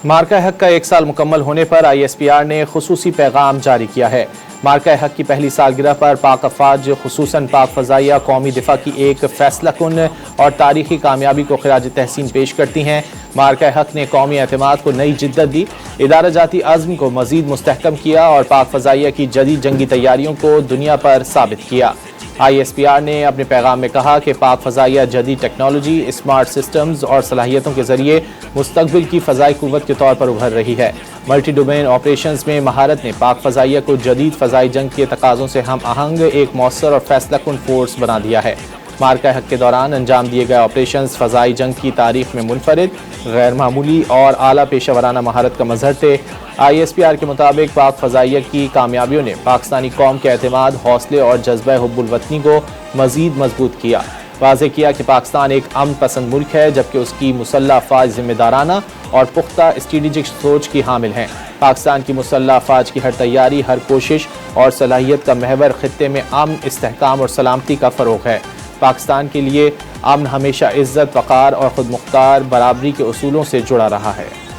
مارکہ حق کا 1 سال مکمل ہونے پر ISPR نے خصوصی پیغام جاری کیا ہے۔ مارکہ حق کی پہلی سالگرہ پر پاک افواج خصوصاً پاک فضائیہ قومی دفاع کی ایک فیصلہ کن اور تاریخی کامیابی کو خراج تحسین پیش کرتی ہیں۔ مارکہ حق نے قومی اعتماد کو نئی جدت دی، ادارہ جاتی عزم کو مزید مستحکم کیا اور پاک فضائیہ کی جدید جنگی تیاریوں کو دنیا پر ثابت کیا۔ ISPR نے اپنے پیغام میں کہا کہ پاک فضائیہ جدید ٹیکنالوجی، اسمارٹ سسٹمز اور صلاحیتوں کے ذریعے مستقبل کی فضائی قوت کے طور پر ابھر رہی ہے۔ ملٹی ڈومین آپریشنز میں مہارت نے پاک فضائیہ کو جدید فضائی جنگ کے تقاضوں سے ہم آہنگ ایک مؤثر اور فیصلہ کن فورس بنا دیا ہے۔ مارکہ حق کے دوران انجام دیے گئے آپریشنز فضائی جنگ کی تاریخ میں منفرد، غیر معمولی اور اعلیٰ پیشہ ورانہ مہارت کا مظہر تھے۔ ISPR کے مطابق پاک فضائیہ کی کامیابیوں نے پاکستانی قوم کے اعتماد، حوصلے اور جذبہ حب الوطنی کو مزید مضبوط کیا۔ واضح کیا کہ پاکستان ایک امن پسند ملک ہے، جبکہ اس کی مسلح افواج ذمہ دارانہ اور پختہ اسٹریٹجک سوچ کی حامل ہیں۔ پاکستان کی مسلح افواج کی ہر تیاری، ہر کوشش اور صلاحیت کا محور خطے میں امن، استحکام اور سلامتی کا فروغ ہے۔ پاکستان کے لیے امن ہمیشہ عزت، وقار اور خود مختار برابری کے اصولوں سے جڑا رہا ہے۔